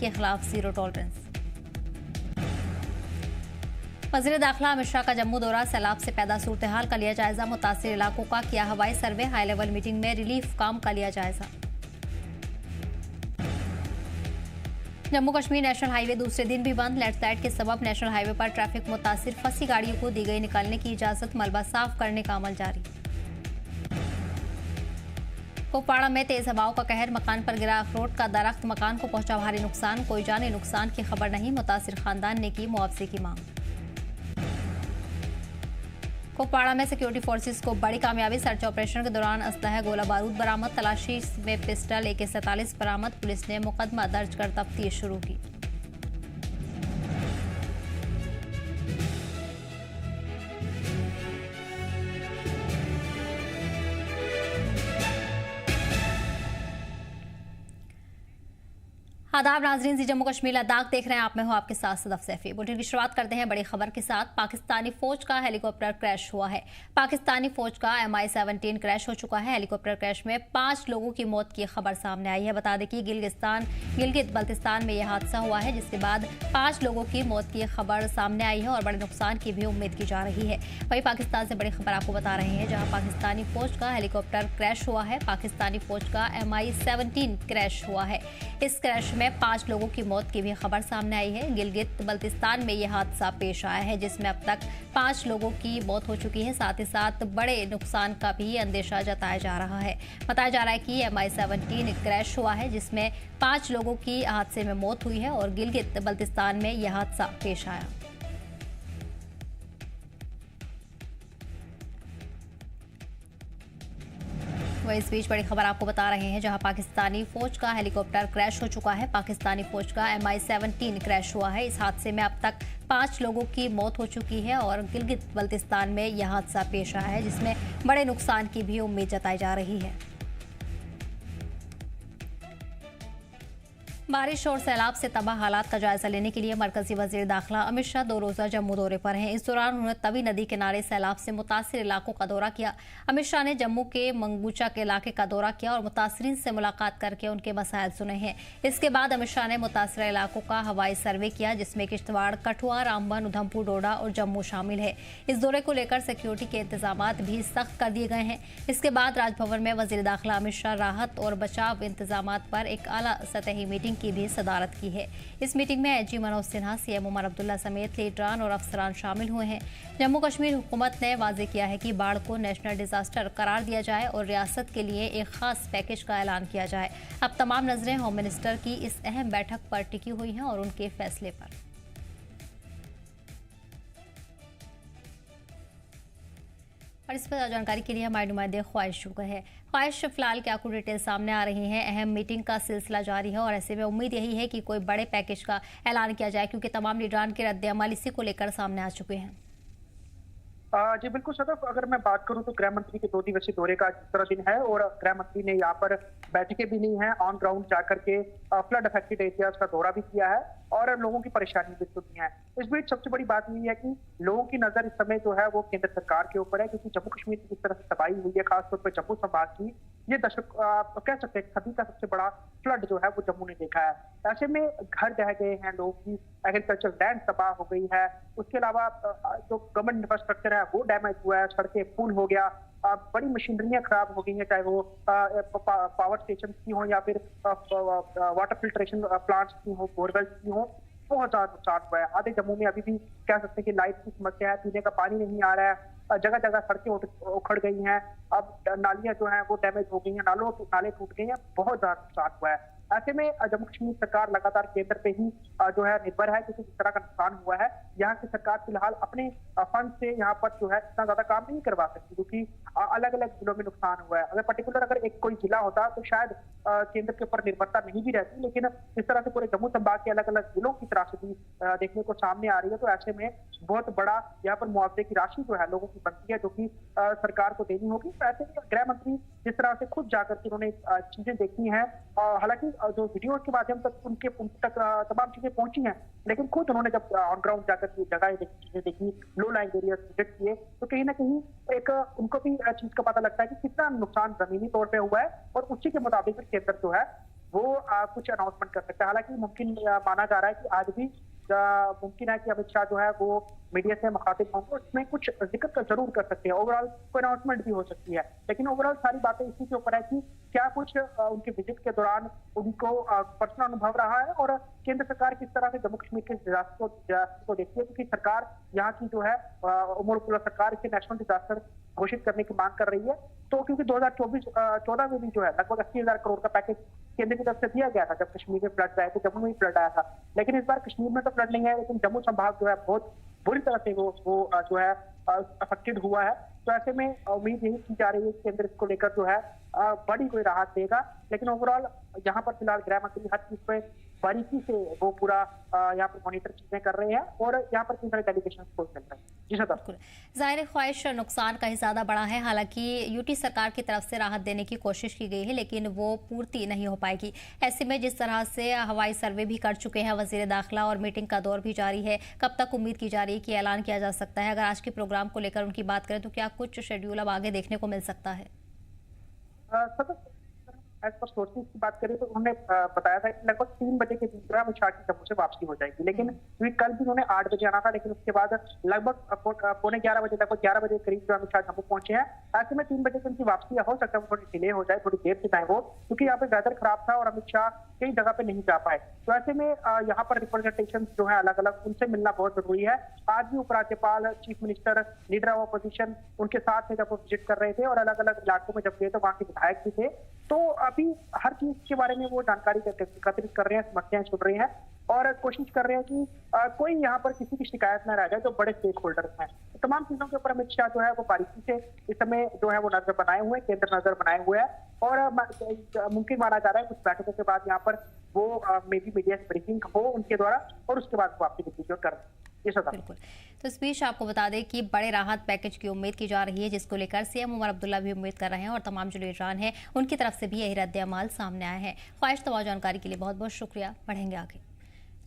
के खिलाफ zero tolerance. वज़ीर दाखिला अमित शाह का जम्मू दौरा, सैलाब से पैदा सूरत हाल का लिया जायजा, मुतासिर इलाकों का किया हवाई सर्वे, हाई लेवल मीटिंग में रिलीफ काम का लिया जायजा। जम्मू कश्मीर नेशनल हाईवे दूसरे दिन भी बंद, लैंडस्लाइड के सबब नेशनल हाईवे पर ट्रैफिक मुतासिर, फंसी गाड़ियों को दी गई निकालने की इजाजत, मलबा साफ करने का अमल जारी। कुपवाड़ा में तेज हवाओं का कहर, मकान पर गिरा अखरोट का दरख्त, मकान को पहुंचा भारी नुकसान, कोई जानी नुकसान की खबर नहीं, मुतासिर खानदान ने की मुआवजे की मांग। कुपवाड़ा में सिक्योरिटी फोर्सेस को बड़ी कामयाबी, सर्च ऑपरेशन के दौरान असलहा गोला बारूद बरामद, तलाशी में पिस्टल AK-47 बरामद, पुलिस ने मुकदमा दर्ज कर तफ्तीश शुरू की। आदाब नाजरीन, जी जम्मू कश्मीर लद्दाख देख रहे हैं आप, मैं हूं आपके साथ सदफ सैफी। बुलेटिन की शुरुआत करते हैं बड़ी खबर के साथ। पाकिस्तानी फौज का हेलीकॉप्टर क्रैश हुआ है। पाकिस्तानी फौज का MI-17 क्रैश हो चुका है। हेलीकॉप्टर क्रैश में 5 लोगों की मौत की खबर सामने आई है। बता दें कि गिलगित बल्तिस्तान में यह हादसा हुआ है, जिसके बाद 5 लोगों की मौत की खबर सामने आई है और बड़े नुकसान की भी उम्मीद की जा रही है। वहीं पाकिस्तान से बड़ी खबर आपको बता रहे हैं, जहां पाकिस्तानी फौज का हेलीकॉप्टर क्रैश हुआ है। पाकिस्तानी फौज का MI-17 क्रैश हुआ है। इस क्रैश में 5 लोगों की मौत की भी खबर सामने आई है। गिलगित बल्तिस्तान में यह हादसा पेश आया है, जिसमें अब तक 5 लोगों की मौत हो चुकी है। साथ ही साथ बड़े नुकसान का भी अंदेशा जताया जा रहा है। बताया जा रहा है कि MI-17 क्रैश हुआ है, जिसमें 5 लोगों की हादसे में मौत हुई है और गिलगित बल्तिस्तान में यह हादसा पेश आया। वह इस बीच बड़ी खबर आपको बता रहे हैं, जहां पाकिस्तानी फौज का हेलीकॉप्टर क्रैश हो चुका है। पाकिस्तानी फौज का MI-17 क्रैश हुआ है। इस हादसे में अब तक 5 लोगों की मौत हो चुकी है और गिलगित बल्तिस्तान में यह हादसा पेश आया है, जिसमें बड़े नुकसान की भी उम्मीद जताई जा रही है। बारिश और सैलाब से तबाह हालात का जायजा लेने के लिए मरकजी वजीर दाखिला अमित शाह 2 रोजा जम्मू दौरे पर हैं। इस दौरान उन्होंने तवी नदी किनारे सैलाब से मुतासिर इलाकों का दौरा किया। अमित शाह ने जम्मू के मंगूचा के इलाके का दौरा किया और मुतासरीन से मुलाकात करके उनके मसाइल सुने हैं। इसके बाद अमित शाह ने मुतासर इलाकों का हवाई सर्वे किया, जिसमें किश्तवाड़, कठुआ, रामबन, उधमपुर, डोडा और जम्मू शामिल है। इस दौरे को लेकर सिक्योरिटी के इंतजाम भी सख्त कर दिए गए हैं। इसके बाद राजभवन में वजीर दाखिला अमित शाह राहत और बचाव इंतजाम पर एक आला सतही मीटिंग की भी सदारत की है। इस मीटिंग में AG मनोज सिन्हा, CM उमर अब्दुल्ला समेत लीडरान और अफसरान शामिल हुए हैं। जम्मू कश्मीर हुकूमत ने वाजे किया है कि बाढ़ को नेशनल डिजास्टर करार दिया जाए और रियासत के लिए एक खास पैकेज का ऐलान किया जाए। अब तमाम नजरें होम मिनिस्टर की इस अहम बैठक पर टिकी हुई हैं और उनके फैसले पर। और इस पर जानकारी के लिए हमारे नुमाइंदे ख्वाहिश शुक्र है। ख्वाहिश, फिलहाल क्या कुछ डिटेल सामने आ रही हैं? अहम मीटिंग का सिलसिला जारी है और ऐसे में उम्मीद यही है कि कोई बड़े पैकेज का ऐलान किया जाए, क्योंकि तमाम लीडरान के रद्द अमल इसी को लेकर सामने आ चुके हैं। जी बिल्कुल सदफ, अगर मैं बात करूं तो गृह मंत्री के 2 दिवसीय दौरे का दूसरा दिन है और गृह मंत्री ने यहाँ पर बैठकें भी ली हैं, ऑन ग्राउंड जाकर के फ्लड अफेक्टेड एरियाज का दौरा भी किया है और लोगों की परेशानी भी सुनी है। इस बीच सबसे बड़ी बात यही है कि लोगों की नजर इस समय जो है वो केंद्र सरकार के ऊपर है, क्योंकि जम्मू कश्मीर की जिस तरह से तबाही हुई है, खासतौर पर जम्मू संभाग की, ये दशक कह सकते हैं सदी का सबसे बड़ा फ्लड जो है वो जम्मू ने देखा है। ऐसे में घर ढह गए हैं, लोगों की एग्रीकल्चर लैंड तबाह हो गई है। उसके अलावा जो गवर्नमेंट इंफ्रास्ट्रक्चर है वो डैमेज हुआ है, सड़कें पुल हो गया, बड़ी मशीनरियां खराब हो गई हैं, चाहे वो पावर स्टेशन की हो या फिर वाटर फिल्ट्रेशन प्लांट्स की हो, बोरवेल्स की हो। बहुत ज्यादा नुकसान हुआ है। आधे जम्मू में अभी भी कह सकते हैं कि लाइट की समस्या है, पीने का पानी नहीं आ रहा है, जगह जगह सड़कें उखड़ गई हैं, अब नालियां जो हैं वो डैमेज हो गई हैं, नाले टूट गए हैं, बहुत ज्यादा नुकसान हुआ है। ऐसे में जम्मू कश्मीर सरकार लगातार केंद्र पे ही जो है निर्भर है, क्योंकि जिस तरह का नुकसान हुआ है, यहाँ की सरकार फिलहाल अपने फंड से यहाँ पर जो है इतना ज्यादा काम नहीं करवा सकती, क्योंकि अलग अलग जिलों में नुकसान हुआ है। अगर पर्टिकुलर अगर एक कोई जिला होता तो शायद केंद्र के ऊपर निर्भरता नहीं भी रहती, लेकिन इस तरह से पूरे जम्मू संभाग के अलग अलग जिलों की त्रासदी देखने को सामने आ रही है। तो ऐसे में बहुत बड़ा यहाँ पर मुआवजे की राशि जो है लोगों की बनती है, जो कि सरकार को देनी होगी। तो ऐसे में गृह मंत्री जिस तरह से खुद जाकर के उन्होंने चीजें देखी हैं, हालांकि जो वीडियो के माध्यम तक उन तक तमाम चीजें पहुंची हैं, लेकिन खुद उन्होंने जब ऑन ग्राउंड जाकर के जगह चीजें देखी, लो लाइंग एरिया विजिट किए, तो कहीं ना कहीं एक उनको भी चीज का पता लगता है कि कितना नुकसान जमीनी तौर पे हुआ है और उसी के मुताबिक केंद्र जो है वो कुछ अनाउंसमेंट कर सकता है। हालांकि मुमकिन माना जा रहा है कि आज भी मुमकिन है कि अमित शाह जो है वो मीडिया से मुखातिब होंगे, उसमें कुछ जिक्र का जरूर कर सकते हैं। ओवरऑल कोई अनाउंसमेंट भी हो सकती है, लेकिन ओवरऑल सारी बातें इसी के ऊपर है कि क्या कुछ उनके विजिट के दौरान उनको पर्सनल अनुभव रहा है और केंद्र सरकार किस तरह से जम्मू कश्मीर के डिजास्टर को देखती है, क्योंकि सरकार यहाँ की जो है उमर सरकार इसे नेशनल डिजास्टर घोषित करने की मांग कर रही है। तो क्योंकि 2014 में भी जो है लगभग 80,000 करोड़ का पैकेज केंद्र की तरफ से दिया गया था जब कश्मीर में फ्लड आए थे, जम्मू में भी फ्लड आया था। लेकिन इस बार कश्मीर में तो फ्लड नहीं है, लेकिन जम्मू संभाग जो है बहुत बुरी तरह से वो जो है अफेक्टेड हुआ है। तो ऐसे में उम्मीद यही की जा रही है कि केंद्र इसको लेकर जो है बड़ी कोई राहत देगा। लेकिन ओवरऑल यहाँ पर फिलहाल गृह मंत्री हर चीज पे बारीकी से वो पूरा यहाँ पर मॉनिटर चीजें कर रहे हैं और यहाँ पर कई सारे डेलीगेशन को मिल रहे हैं। जी सर, जाहिर ख्वाहिश नुकसान कहीं ज्यादा बड़ा है। हालांकि यूटी सरकार की तरफ से राहत देने की कोशिश की गई है, लेकिन वो पूर्ति नहीं हो पाएगी। ऐसे में जिस तरह से हवाई सर्वे भी कर चुके हैं वजीर दाखिला और मीटिंग का दौर भी जारी है, कब तक उम्मीद की जा रही है कि ऐलान किया जा सकता है? अगर आज के प्रोग्राम को लेकर उनकी बात करें तो क्या कुछ शेड्यूल अब आगे देखने को मिल सकता है? एज पर सोर्सेज की बात करें तो उन्होंने बताया था कि लगभग 3 बजे के बीच में अमित शाह की जम्मू से वापसी हो जाएगी। लेकिन क्योंकि कल भी उन्होंने 8 बजे आना था, लेकिन उसके बाद लगभग पौने 11 बजे, लगभग 11 बजे के करीब जो अमित शाह जम्मू पहुंचे हैं। ऐसे में 3 बजे की उनकी वापसी हो सकता है थोड़ी डिले हो जाए, थोड़ी देर से जाए वो, क्योंकि यहाँ पे वेदर खराब था और अमित शाह कई जगह पे नहीं जा पाए। तो ऐसे में यहाँ पर रिप्रेजेंटेशन जो है अलग अलग, उनसे मिलना बहुत जरूरी है। आज भी उपराज्यपाल, chief minister, leader of opposition उनके साथ थे जब वो विजिट कर रहे थे और अलग अलग इलाकों में जब गए तो वहाँ के विधायक भी थे। तो अभी हर चीज के बारे में वो जानकारी एकत्रित कर रहे हैं, समस्याएं सुन रहे हैं और कोशिश कर रहे हैं कि कोई यहाँ पर किसी की शिकायत न रह जाए जो बड़े स्टेक होल्डर्स हैं। तो तमाम चीजों के ऊपर अमित शाह जो है वो बारीकी से इस समय जो है वो नजर बनाए हुए हैं, केंद्र नजर बनाए हुए है और मुमकिन माना जा रहा है कुछ बैठकों के बाद यहाँ पर वो मे बी मीडिया से ब्रीफिंग हो उनके द्वारा और उसके बाद वो आपकी डिसीजन कर बिल्कुल। तो इस बीच आपको बता दें कि बड़े राहत पैकेज की उम्मीद की जा रही है, जिसको लेकर सीएम उमर अब्दुल्ला भी उम्मीद कर रहे हैं और तमाम जो लीडरान हैं उनकी तरफ से भी यही रद्द-ए-अमाल सामने आया है। ख्वाहिश तमाम जानकारी के लिए बहुत बहुत शुक्रिया। बढ़ेंगे आगे।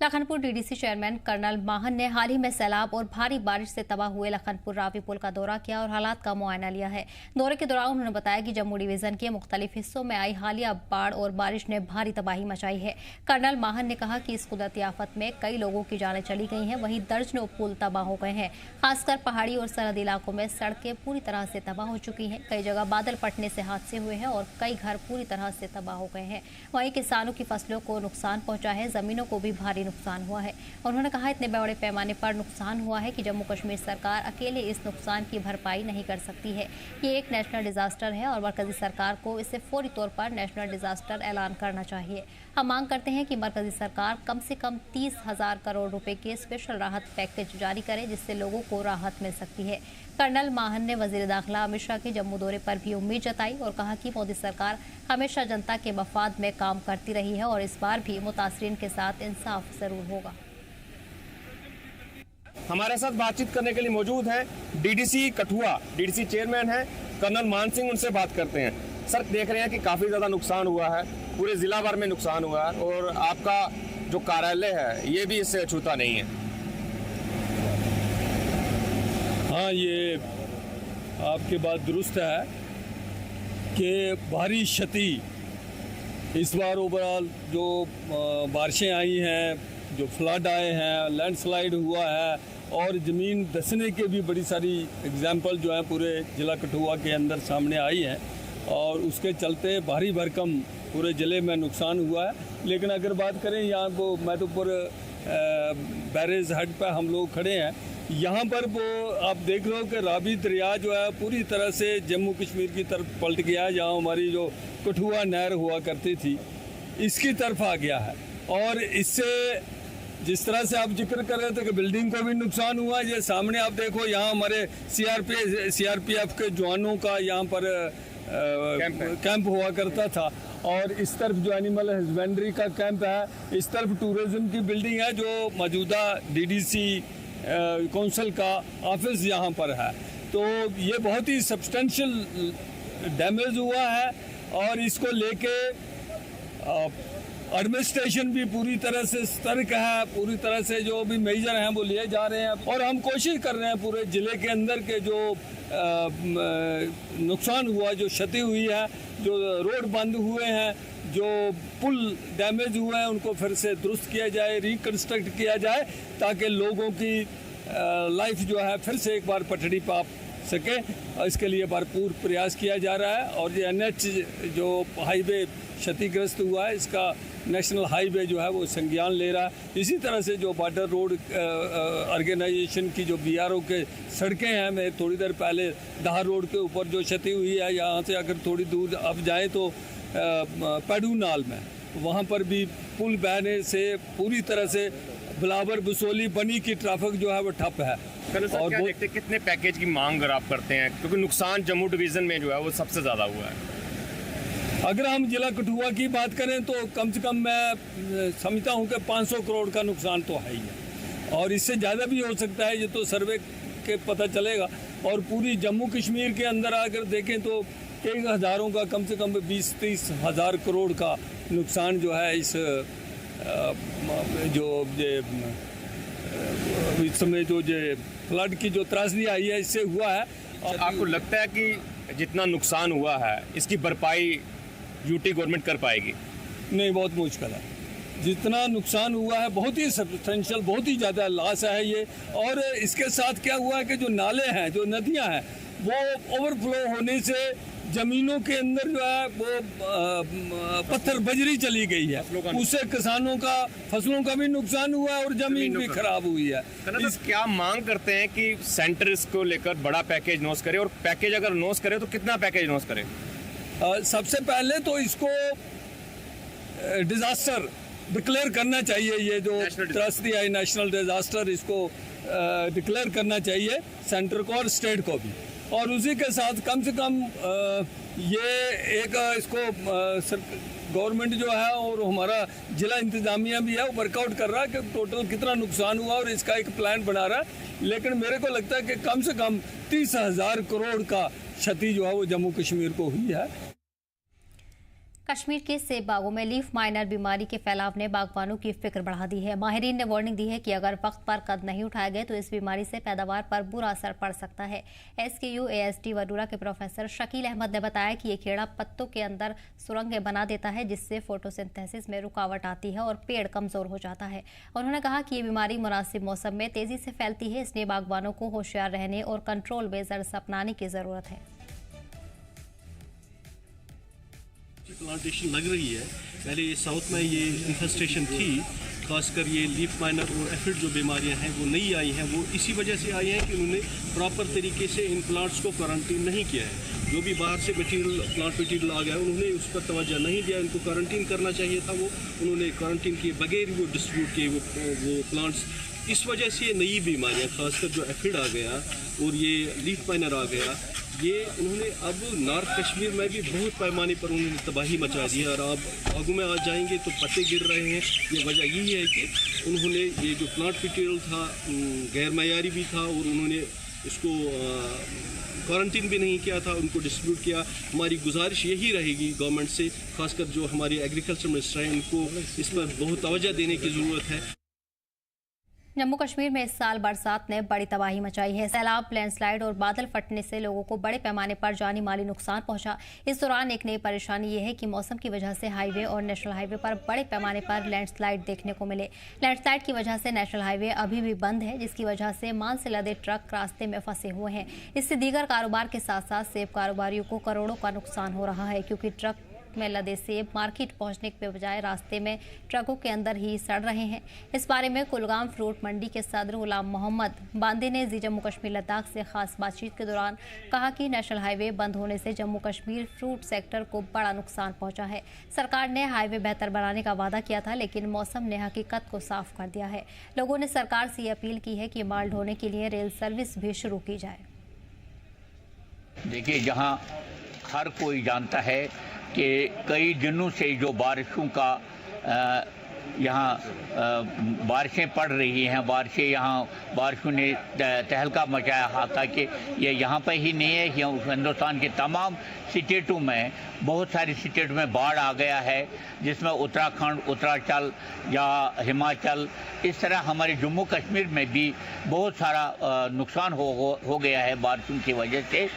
लखनपुर डीडीसी चेयरमैन कर्नल माहन ने हाल ही में सैलाब और भारी बारिश से तबाह हुए लखनपुर रावी पुल का दौरा किया और हालात का मुआयना लिया है। दौरे के दौरान उन्होंने बताया कि जम्मू डिवीजन के मुख्तलिफ हिस्सों में आई हालिया बाढ़ और बारिश ने भारी तबाही मचाई है। कर्नल माहन ने कहा कि इस कुदरती आफत में कई लोगों की जानें चली गई हैं, वहीं दर्जनों पुल तबाह हो गए हैं। खासकर पहाड़ी और सरहदी इलाकों में सड़कें पूरी तरह से तबाह हो चुकी हैं। कई जगह बादल फटने से हादसे हुए हैं और कई घर पूरी तरह से तबाह हो गए हैं। वहीं किसानों की फसलों को नुकसान पहुंचा है, जमीनों को भी भारी नुकसान हुआ है। उन्होंने कहा इतने बड़े पैमाने पर नुकसान हुआ है कि जम्मू कश्मीर सरकार अकेले इस नुकसान की भरपाई नहीं कर सकती है। ये एक नेशनल डिजास्टर है और मरकजी सरकार को इसे फौरी तौर पर नेशनल डिजास्टर ऐलान करना चाहिए। हम मांग करते हैं कि मरकजी सरकार कम से कम 30,000 करोड़ रुपए के स्पेशल राहत पैकेज जारी करे, जिससे लोगों को राहत मिल सकती है। कर्नल माहन ने वजीर दाखिला अमित शाह के जम्मू दौरे पर भी उम्मीद जताई और कहा कि मोदी सरकार हमेशा जनता के मफाद में काम करती रही है और इस बार भी मुतासरीन के साथ इंसाफ जरूर होगा। हमारे साथ बातचीत करने के लिए मौजूद हैं डीडीसी कठुआ, डीडीसी चेयरमैन हैं कर्नल मान सिंह। उनसे बात करते हैं। सर, देख रहे हैं कि काफ़ी ज़्यादा नुकसान हुआ है, पूरे ज़िला भर में नुकसान हुआ है और आपका जो कार्यालय है ये भी इससे अछूता नहीं है। हाँ, ये आपकी बात दुरुस्त है कि भारी क्षति इस बार ओवरऑल जो बारिशें आई हैं, जो फ्लड आए हैं, लैंडस्लाइड हुआ है और ज़मीन धंसने के भी बड़ी सारी एग्जाम्पल जो हैं पूरे ज़िला कठुआ के अंदर सामने आई हैं और उसके चलते भारी भरकम पूरे ज़िले में नुकसान हुआ है। लेकिन अगर बात करें यहाँ को मैधोपुर बैरेज हट पर हम लोग खड़े हैं, यहाँ पर वो आप देख रहे हो कि रावी दरिया जो है पूरी तरह से जम्मू कश्मीर की तरफ पलट गया है। जहाँ हमारी जो कठुआ नहर हुआ करती थी इसकी तरफ आ गया है और इससे जिस तरह से आप जिक्र कर रहे थे कि बिल्डिंग को भी नुकसान हुआ, ये सामने आप देखो यहाँ हमारे सीआरपीएफ के जवानों का यहाँ पर कैंप हुआ करता था और इस तरफ जो एनिमल हस्बेंड्री का कैंप है, इस तरफ टूरिज्म की बिल्डिंग है जो मौजूदा डीडीसी काउंसिल का ऑफिस यहाँ पर है। तो ये बहुत ही सब्सटेंशियल डैमेज हुआ है और इसको लेके एडमिनिस्ट्रेशन भी पूरी तरह से सतर्क है, पूरी तरह से जो भी मेजर हैं वो लिए जा रहे हैं और हम कोशिश कर रहे हैं पूरे ज़िले के अंदर के जो नुकसान हुआ, जो क्षति हुई है, जो रोड बंद हुए हैं, जो पुल डैमेज हुए हैं उनको फिर से दुरुस्त किया जाए, रिकन्स्ट्रक्ट किया जाए, ताकि लोगों की लाइफ जो है फिर से एक बार पटड़ी पा सके। इसके लिए भरपूर प्रयास किया जा रहा है। और ये NH जो हाईवे क्षतिग्रस्त हुआ है, इसका नेशनल हाईवे जो है वो संज्ञान ले रहा है। इसी तरह से जो बॉर्डर रोड ऑर्गेनाइजेशन की जो BRO के सड़कें हैं, मैं थोड़ी देर पहले दाह रोड के ऊपर जो क्षति हुई है, यहाँ से अगर थोड़ी दूर अब जाएँ तो पैडूनाल में वहाँ पर भी पुल बहने से पूरी तरह से बिलावर बसोली बनी की ट्रैफिक जो है वो ठप है। और क्या देखते कितने पैकेज की मांग अगर आप करते हैं, क्योंकि नुकसान जम्मू डिवीज़न में जो है वो सबसे ज़्यादा हुआ है। अगर हम जिला कठुआ की बात करें तो कम से कम मैं समझता हूं कि 500 करोड़ का नुकसान तो है ही है, और इससे ज़्यादा भी हो सकता है, ये तो सर्वे के पता चलेगा। और पूरी जम्मू कश्मीर के अंदर अगर देखें तो कई हज़ारों का, कम से कम 20-30 हज़ार करोड़ का नुकसान जो है इस समय जो फ्लड की जो त्रासदी आई है इससे हुआ है। और आपको लगता है कि जितना नुकसान हुआ है इसकी भरपाई यूटी गवर्नमेंट कर पाएगी? नहीं, बहुत मुश्किल है। जितना नुकसान हुआ है बहुत ही सब्सटेंशियल, बहुत ही ज़्यादा लॉस है ये। और इसके साथ क्या हुआ है कि जो नाले हैं, जो नदियां हैं, वो ओवरफ्लो होने से ज़मीनों के अंदर जो है वो पत्थर बजरी चली गई है, उससे किसानों का फसलों का भी नुकसान हुआ है और ज़मीन भी खराब हुई है। क्या मांग करते हैं कि सेंटर इसको लेकर बड़ा पैकेज नोस करे, और पैकेज अगर नोस करे तो कितना पैकेज नोस करे? सबसे पहले तो इसको डिज़ास्टर डिक्लेयर करना चाहिए। ये जो त्रासदी आई नेशनल डिज़ास्टर, इसको डिक्लेयर करना चाहिए सेंटर को और स्टेट को भी। और उसी के साथ कम से कम ये एक इसको गवर्नमेंट जो है और हमारा जिला इंतजामिया भी है वो वर्कआउट कर रहा है कि टोटल कितना नुकसान हुआ और इसका एक प्लान बना रहा है। लेकिन मेरे को लगता है कि कम से कम 30,000 करोड़ का क्षति जो है वो जम्मू कश्मीर को हुई है। कश्मीर के सेब बागों में लीफ माइनर बीमारी के फैलाव ने बागबानों की फिक्र बढ़ा दी है। माहिरीन ने वार्निंग दी है कि अगर वक्त पर कदम नहीं उठाए गए तो इस बीमारी से पैदावार पर बुरा असर पड़ सकता है। SKU ASD वडूरा के प्रोफेसर शकील अहमद ने बताया कि ये कीड़ा पत्तों के अंदर सुरंगें बना देता है, जिससे फोटोसिंथेसिस में रुकावट आती है और पेड़ कमजोर हो जाता है। उन्होंने कहा कि ये बीमारी मुनासिब मौसम में तेजी से फैलती है, इसलिए बागबानों को होशियार रहने और कंट्रोल मेजर्स अपनाने की जरूरत है। प्लांटेशन लग रही है, पहले साउथ में ये इन्फेस्टेशन थी, खासकर ये लीफ माइनर और एफिड जो बीमारियां हैं वो नई आई हैं। वो इसी वजह से आई हैं कि उन्होंने प्रॉपर तरीके से इन प्लांट्स को क्वारंटीन नहीं किया है। जो भी बाहर से मटीरियल, प्लांट मटीरियल आ गया, उन्होंने उस पर तवज्जो नहीं दिया। इनको क्वारंटीन करना चाहिए था, वो उन्होंने क्वारंटीन किए बगैर वो डिस्ट्रीब्यूट किए वो प्लांट्स। इस वजह से ये नई बीमारियाँ, खासकर जो एफिड आ गया और ये लीफ माइनर आ गया, ये उन्होंने अब नॉर्थ कश्मीर में भी बहुत पैमाने पर उन्होंने तबाही मचा दी है। और आप आगू में आ जाएंगे तो पत्ते गिर रहे हैं। ये वजह यही है कि उन्होंने ये जो प्लांट मटीरियल था गैर मयारी भी था और उन्होंने इसको क्वारंटीन भी नहीं किया था, उनको डिस्ट्रीब्यूट किया। हमारी गुजारिश यही रहेगी गवर्नमेंट से, खासकर जो हमारे एग्रीकल्चर मिनिस्टर हैं, इनको इस पर बहुत तवज्जो देने की ज़रूरत है। जम्मू कश्मीर में इस साल बरसात ने बड़ी तबाही मचाई है। सैलाब, लैंडस्लाइड और बादल फटने से लोगों को बड़े पैमाने पर जानी माली नुकसान पहुंचा। इस दौरान एक नई परेशानी ये है कि मौसम की वजह से हाईवे और नेशनल हाईवे पर बड़े पैमाने पर लैंडस्लाइड देखने को मिले। लैंडस्लाइड की वजह से नेशनल हाईवे अभी भी बंद है, जिसकी वजह से माल से लदे ट्रक रास्ते में फंसे हुए हैं। इससे दीगर कारोबार के साथ साथ सेब कारोबारियों को करोड़ों का नुकसान हो रहा है, क्योंकि ट्रक में लदे सेब मार्केट पहुंचने के बजाय रास्ते में ट्रकों के अंदर ही सड़ रहे हैं। इस बारे में कुलगाम फ्रूट मंडी के सदर गुलाम मोहम्मद बांदे ने जी जम्मू कश्मीर लद्दाख से खास बातचीत के दौरान कहा कि नेशनल हाईवे बंद होने से जम्मू कश्मीर फ्रूट सेक्टर को बड़ा नुकसान पहुंचा है। सरकार ने हाईवे बेहतर बनाने का वादा किया था, लेकिन मौसम ने हकीकत को साफ कर दिया है। लोगों ने सरकार से अपील की है कि माल ढोने के लिए रेल सर्विस भी शुरू की जाए। देखिए, जहाँ हर कोई जानता है कि कई दिनों से जो बारिशों का यहाँ बारिशें पड़ रही हैं, बारिशों ने तहलका मचाया। हालांकि ये यहाँ पर ही नहीं है, हिंदुस्तान के तमाम स्टेटों में, बहुत सारी स्टेट में बाढ़ आ गया है, जिसमें उत्तराखंड, उत्तरांचल या हिमाचल, इस तरह हमारे जम्मू कश्मीर में भी बहुत सारा नुकसान हो गया है बारिशों की वजह से।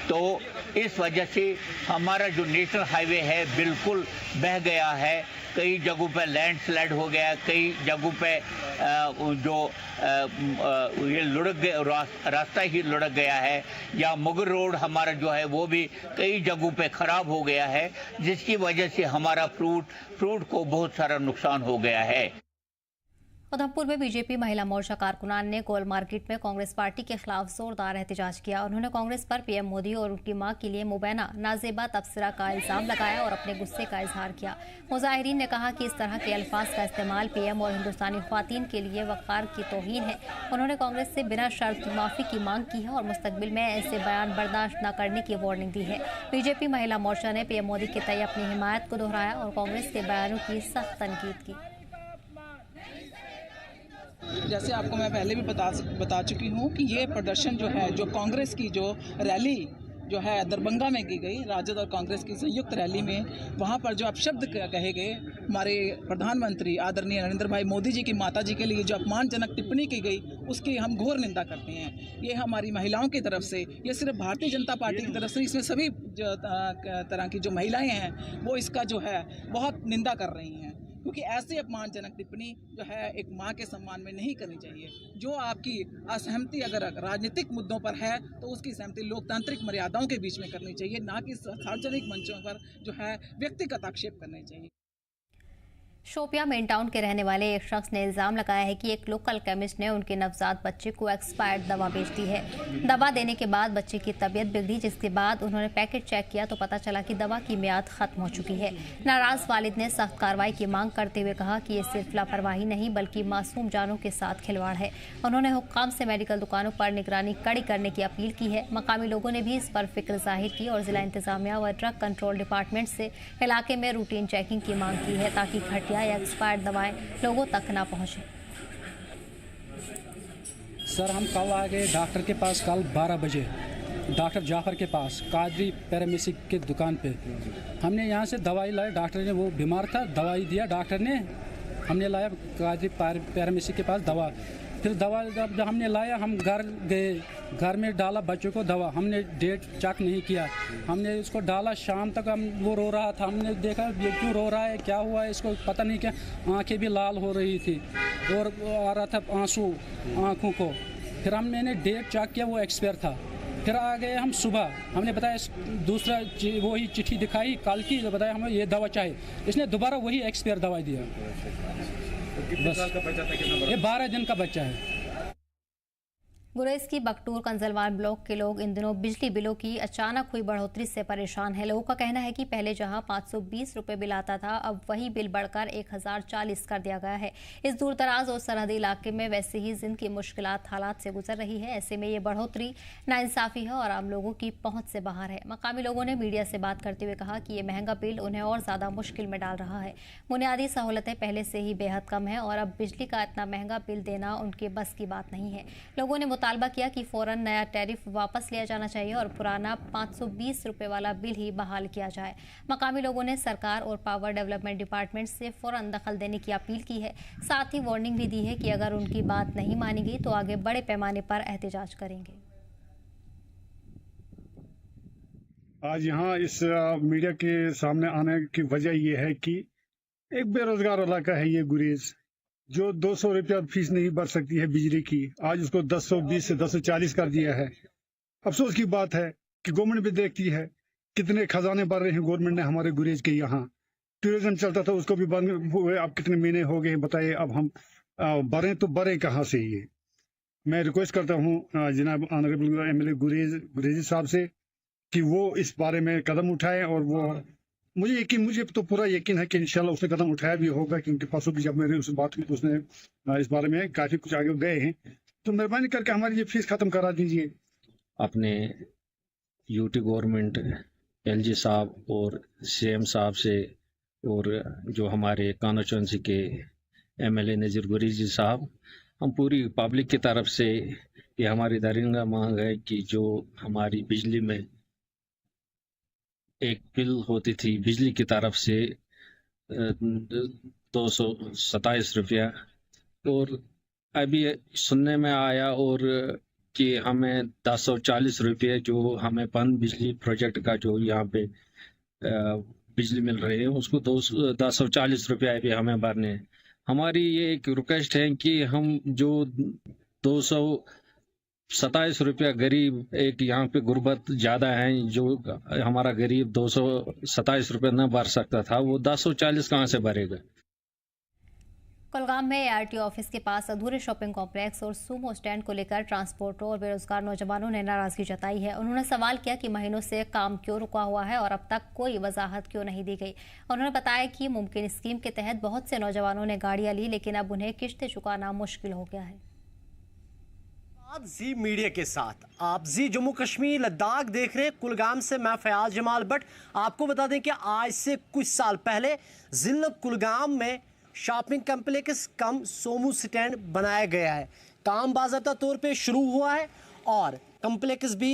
तो इस वजह से हमारा जो नेशनल हाईवे है बिल्कुल बह गया है। कई जगहों पे लैंडस्लाइड हो गया, कई जगहों पे ये लुढ़क गया, रास्ता ही लुढ़क गया है, या मुगर रोड हमारा जो है वो भी कई जगहों पे ख़राब हो गया है, जिसकी वजह से हमारा फ्रूट को बहुत सारा नुकसान हो गया है। उधमपुर में बीजेपी महिला मोर्चा कारकुनान ने गोल मार्केट में कांग्रेस पार्टी के खिलाफ जोरदार एहतजाज किया। उन्होंने कांग्रेस पर पीएम मोदी और उनकी मां के लिए मुबैना नाजेबा तबसरा का इल्जाम लगाया और अपने गुस्से का इजहार किया। मुजाहिरीन ने कहा कि इस तरह के अल्फाज का इस्तेमाल पीएम और हिंदुस्तानी ख्वातीन के लिए वक़ार की तौहीन है। उन्होंने कांग्रेस से बिना शर्त माफी की मांग की है और मुस्तकबिल में ऐसे बयान बर्दाश्त न करने की वार्निंग दी है। बीजेपी महिला मोर्चा ने पीएम मोदी के तय अपनी हिमायत को दोहराया और कांग्रेस के बयानों की सख्त तनकीद की। जैसे आपको मैं पहले भी बता चुकी हूँ कि ये प्रदर्शन जो है, जो कांग्रेस की जो रैली जो है दरभंगा में की गई, राजद और कांग्रेस की संयुक्त रैली में, वहाँ पर जो अपशब्द कहे गए हमारे प्रधानमंत्री आदरणीय नरेंद्र भाई मोदी जी की माता जी के लिए जो अपमानजनक टिप्पणी की गई, उसकी हम घोर निंदा करते हैं। ये हमारी महिलाओं की तरफ से, ये सिर्फ भारतीय जनता पार्टी की तरफ से, इसमें सभी जो तरह की जो महिलाएँ हैं वो इसका जो है बहुत निंदा कर रही हैं, क्योंकि ऐसी अपमानजनक टिप्पणी जो है एक माँ के सम्मान में नहीं करनी चाहिए। जो आपकी असहमति अगर राजनीतिक मुद्दों पर है तो उसकी सहमति लोकतांत्रिक मर्यादाओं के बीच में करनी चाहिए, ना कि सार्वजनिक मंचों पर जो है व्यक्तिगत आक्षेप करने चाहिए। शोपियां मेन टाउन के रहने वाले एक शख्स ने इल्जाम लगाया है कि एक लोकल केमिस्ट ने उनके नवजात बच्चे को एक्सपायर्ड दवा बेच दी है। दवा देने के बाद बच्चे की तबीयत बिगड़ी, जिसके बाद उन्होंने पैकेट चेक किया तो पता चला कि दवा की मियाद खत्म हो चुकी है। नाराज वालिद ने सख्त कार्रवाई की मांग करते हुए कहा कि ये सिर्फ लापरवाही नहीं बल्कि मासूम जानों के साथ खिलवाड़ है। उन्होंने हुक्काम से मेडिकल दुकानों पर निगरानी कड़ी करने की अपील की है। मकामी लोगों ने भी इस पर फिक्र जाहिर की और जिला इंतजामिया व ड्रग कंट्रोल डिपार्टमेंट से इलाके में रूटीन चेकिंग की मांग की है, ताकि घटिया या एक्सपायर्ड दवाएं लोगों तक ना पहुंचे। सर, हम कल आ गए डॉक्टर के पास, कल 12 बजे डॉक्टर जाफर के पास कादरी पैरामेसिक के दुकान पे। हमने यहाँ से दवाई लाई, डॉक्टर ने, वो बीमार था, दवाई दिया डॉक्टर ने, हमने लाया कादरी पैरामेसिक के पास दवा। फिर दवा जब हमने लाया, हम घर गए, घर में डाला बच्चों को दवा, हमने डेट चेक नहीं किया, हमने उसको डाला, शाम तक वो रो रहा था, हमने देखा ये क्यों रो रहा है, क्या हुआ है इसको, पता नहीं क्या, आंखें भी लाल हो रही थी और आ रहा था आंसू आंखों को। फिर मैंने डेट चेक किया, वो एक्सपायर था। फिर आ गए हम सुबह, हमने बताया दूसरा वही चिट्ठी दिखाई कल की, बताया हमें ये दवा चाहिए, इसने दोबारा वही एक्सपायर दवाई दिया। बस ये 12 दिन का बच्चा है। गुरेज की बकटूर कंजलवार ब्लॉक के लोग इन दिनों बिजली बिलों की अचानक हुई बढ़ोतरी से परेशान है। लोगों का कहना है कि पहले जहां 520 रुपए बिल आता था, अब वही बिल बढ़कर 1040 कर दिया गया है। इस दूरदराज और सरहदी इलाके में वैसे ही जिंदगी मुश्किलात हालात से गुजर रही है। ऐसे में ये बढ़ोतरी नाइंसाफी है और आम लोगों की पहुंच से बाहर है। मकामी लोगों ने मीडिया से बात करते हुए कहा कि ये महंगा बिल उन्हें और ज्यादा मुश्किल में डाल रहा है। बुनियादी सहूलतें पहले से ही बेहद कम है और अब बिजली का इतना महंगा बिल देना उनके बस की बात नहीं है। लोगों ने मुतालबा किया कि फौरन नया टैरिफ वापस लिया जाना चाहिए और पुराना 520 रुपए वाला बिल ही बहाल किया जाए। मकामी लोगों ने सरकार और पावर डेवलपमेंट डिपार्टमेंट से फौरन दखल देने की अपील की है। साथ ही वार्निंग भी दी है कि अगर उनकी बात नहीं मानी गई तो आगे बड़े पैमाने पर एहतजाज करेंगे। आज यहाँ इस मीडिया के सामने आने की वजह यह है कि एक बेरोजगार इलाका है ये गुरेज, जो 200 रुपया फीस नहीं भर सकती है बिजली की, आज उसको 1020 से 1040 कर दिया है। अफसोस की बात है कि गवर्नमेंट भी देखती है कितने खजाने भर रहे हैं गवर्नमेंट ने हमारे गुरेज के। यहाँ टूरिज्म चलता था, उसको भी बंद हुए, अब कितने महीने हो गए बताइए, अब हम भरें तो भरें कहाँ से। ये मैं रिक्वेस्ट करता हूँ जनाब ऑनरेबल एमएलए गुरेजी साहब से कि वो इस बारे में कदम उठाए, और वो मुझे तो पूरा यकीन है कि इंशाल्लाह उसने कदम उठाया भी होगा, क्योंकि परसों भी जब मैंने उससे बात की तो उसने इस बारे में काफी कुछ आगे गए हैं। तो मेहरबानी करके हमारी ये फीस खत्म करा दीजिए। अपने यूटी गवर्नमेंट एलजी साहब और सीएम साहब से और जो हमारे कॉन्स्टिट्यूंसी के MLA नज़ीर गुरेजी साहब, हम पूरी पब्लिक की तरफ से ये हमारी दरिंगा मांग है कि जो हमारी बिजली में एक बिल होती थी बिजली की तरफ से 227 रुपया, और अभी सुनने में आया और कि हमें 1040 रुपये जो हमें पन बिजली प्रोजेक्ट का जो यहाँ पे बिजली मिल रही है उसको 1040 रुपया भी हमें भरने हैं। हमारी ये एक रिक्वेस्ट है कि हम जो 227 रुपया गरीब, एक यहाँ पे गुर्बत ज़्यादा है, जो हमारा गरीब 227 रुपया न भर सकता था वो 1040 कहाँ से भरेगा। कुलगाम में ARTO ऑफिस के पास अधूरे शॉपिंग कॉम्प्लेक्स और सूमो स्टैंड को लेकर ट्रांसपोर्टरों और बेरोजगार नौजवानों ने नाराजगी जताई है। उन्होंने सवाल किया कि महीनों से काम क्यों रुका हुआ है और अब तक कोई वजाहत क्यों नहीं दी गई। उन्होंने बताया कि मुमकिन स्कीम के तहत बहुत से नौजवानों ने गाड़ियां ली, लेकिन अब उन्हें किश्तें चुकाना मुश्किल हो गया है। जी मीडिया के साथ आप जी जम्मू कश्मीर लद्दाख देख रहे हैं। कुलगाम से मैं फयाज जमाल भट्ट। आपको बता दें कि आज से कुछ साल पहले जिला कुलगाम में शॉपिंग कम्प्लेक्स कम सोमू स्टैंड बनाया गया है। काम बाज़ाब्ता तौर पे शुरू हुआ है और कम्प्लेक्स भी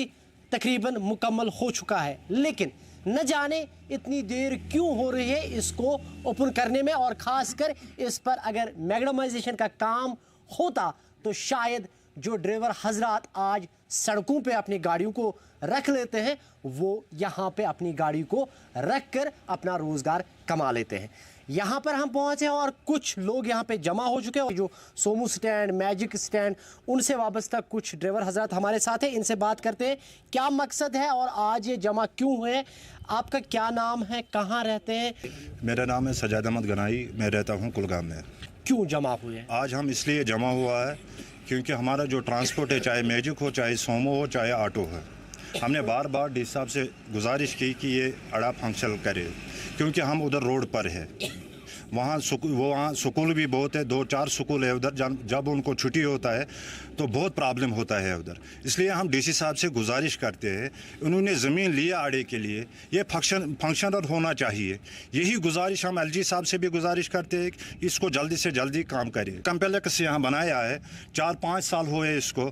तकरीबन मुकम्मल हो चुका है, लेकिन न जाने इतनी देर क्यों हो रही है इसको ओपन करने में, और ख़ासकर इस पर अगर मैग्डमाइजेशन का काम होता तो शायद जो ड्राइवर हजरात आज सड़कों पे अपनी गाड़ियों को रख लेते हैं वो यहाँ पे अपनी गाड़ी को रख कर अपना रोज़गार कमा लेते हैं। यहाँ पर हम पहुँचे और कुछ लोग यहाँ पे जमा हो चुके हैं, जो सोमू स्टैंड, मैजिक स्टैंड, उनसे वाबस्ता कुछ ड्राइवर हजरात हमारे साथ हैं। इनसे बात करते हैं क्या मकसद है और आज ये जमा क्यों हुए। आपका क्या नाम है, कहाँ रहते हैं? मेरा नाम है सजाद अहमद गनाई, मैं रहता हूँ कुलगाम में। क्यों जमा हुए? आज हम इसलिए जमा हुआ है क्योंकि हमारा जो ट्रांसपोर्ट है, चाहे मैजिक हो, चाहे सोमो हो, चाहे ऑटो है, हमने बार बार डी साहब से गुजारिश की कि ये अड़ा फंक्शन करे, क्योंकि हम उधर रोड पर है। वहाँ स्कूल भी बहुत है, 2-4 स्कूल है उधर। जब उनको छुट्टी होता है तो बहुत प्रॉब्लम होता है उधर। इसलिए हम डीसी साहब से गुजारिश करते हैं, उन्होंने ज़मीन लिया आड़े के लिए, ये फंक्शनल होना चाहिए। यही गुजारिश हम LG साहब से भी गुजारिश करते हैं कि इसको जल्दी से जल्दी काम करें। कम्प्लेक्स यहाँ बनाया है, 4-5 साल हुए इसको,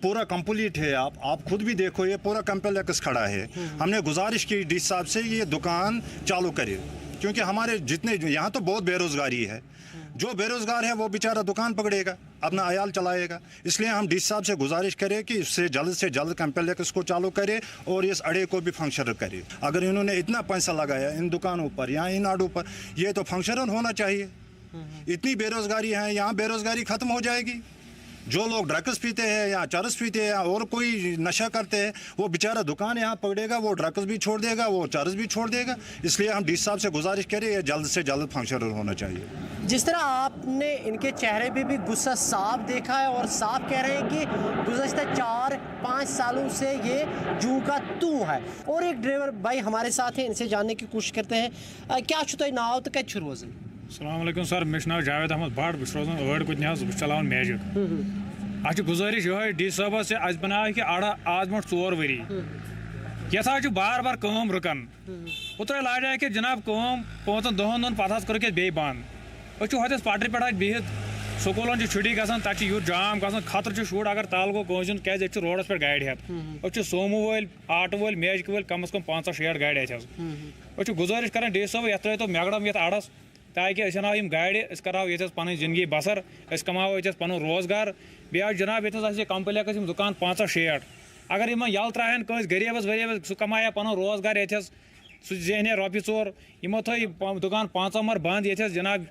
पूरा कंप्लीट है। आप खुद भी देखो, ये पूरा कम्प्लेक्स खड़ा है। हमने गुजारिश की डी साहब से ये दुकान चालू करे, क्योंकि हमारे जितने यहाँ तो बहुत बेरोज़गारी है। जो बेरोज़गार है वो बेचारा दुकान पकड़ेगा, अपना अयाल चलाएगा। इसलिए हम डी साहब से गुजारिश करें कि इससे जल्द कम्प्लेक्स को चालू करे और इस अड़े को भी फंक्शनल करे। अगर इन्होंने इतना पैसा लगाया इन दुकानों पर या इन आड़ों पर, ये तो फंक्शनल होना चाहिए। इतनी बेरोज़गारी है, यहाँ बेरोज़गारी ख़त्म हो जाएगी। जो लोग ड्रग्स पीते हैं या चरस पीते हैं और कोई नशा करते हैं, वो बेचारा दुकान यहाँ पकड़ेगा, वो ड्रग्स भी छोड़ देगा, वो चरस भी छोड़ देगा। इसलिए हम डी साहब से गुजारिश करें, ये जल्द से जल्द फंक्शनल होना चाहिए। जिस तरह आपने इनके चेहरे पे भी गुस्सा साफ देखा है और साफ कह रहे हैं कि गुज़श्ता 4-5 सालों से ये जू का तू है। और एक ड्राइवर भाई हमारे साथ हैं, इनसे जानने की कोशिश करते हैं। क्या छुत नाव तो क्या रोज़न? अस्सलाम वालेकुम सर, मे नाव जावेद अहमद भट्ट, बस रोजान अवड़ कुछ चलान मैजिक। अच गुजारिश ये डी साहब से आज बनाया कि आड़ा आज ब्रो 4 वरी ये बार बार कम रुकन उतर लाजा कि जनाब कम 5 दहन पत कर बे बंद हथस पटरी पे बिहित स्कूलन छुट्टी गसान तक यूत जाम गसान खतर शूर अगर तल गो कौन क्या रोडस पे गाड़ हेत सोमो वल आटो वल मैजिक वल कम अज कम 5-6 गाड़ अत गुजारिश कर डी साहब ये तो मैगडम ये आड़स, ताकि अस अनाव गाड़ करो ये पन जिंदगी बसर, कमाओ ये पन रोजगार। बे जनाब ये कम्प्लेक्स दुकान 5-6 अगर इन यल त्राहन कस गरीबस वरीबस सह कमाया पन रोजगार ये सह जहने रॉपी 4 यमो थो दुकान 5 मर बंद ये जनाब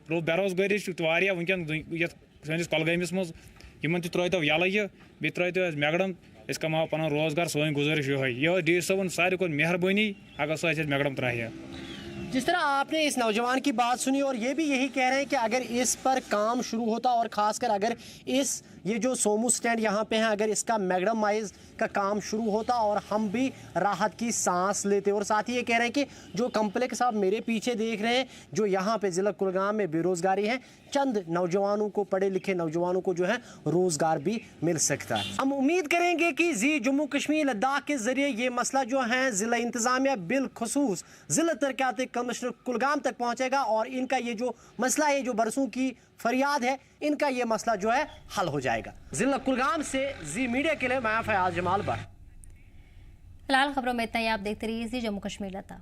बेरोजगारी वनकन सैनिस कलगमिस मज त्रो यल बे त्रो मैगडम कमाओ पन रोजगार। सोन गुजारिश ये डी साहब सारे को मेहरबानी अगर सह मैगडम त्राह। जिस तरह आपने इस नौजवान की बात सुनी और ये भी यही कह रहे हैं कि अगर इस पर काम शुरू होता और ख़ासकर अगर ये जो सोमू स्टैंड यहाँ पे हैं अगर इसका मैग्डमाइज का काम शुरू होता और हम भी राहत की सांस लेते। और साथ ही ये कह रहे हैं कि जो कम्प्लेक्स आप मेरे पीछे देख रहे हैं, जो यहाँ पे ज़िला कुलगाम में बेरोज़गारी है, चंद नौजवानों को, पढ़े लिखे नौजवानों को जो है रोज़गार भी मिल सकता है। हम उम्मीद करेंगे कि जी जम्मू कश्मीर लद्दाख के ज़रिए ये मसला जो है ज़िला इंतज़ामिया बिलखसूस ज़िला तरक्यात कमिश्नर कुलगाम तक पहुंचेगा और इनका ये जो मसला है, जो बरसों की फरियाद है, इनका ये मसला जो है हल हो जाएगा। जिला कुलगाम से जी मीडिया के लिए मैं फयाज जमाल। फिलहाल खबरों में इतना ही। आप देखते रहिए जी जम्मू कश्मीर लता।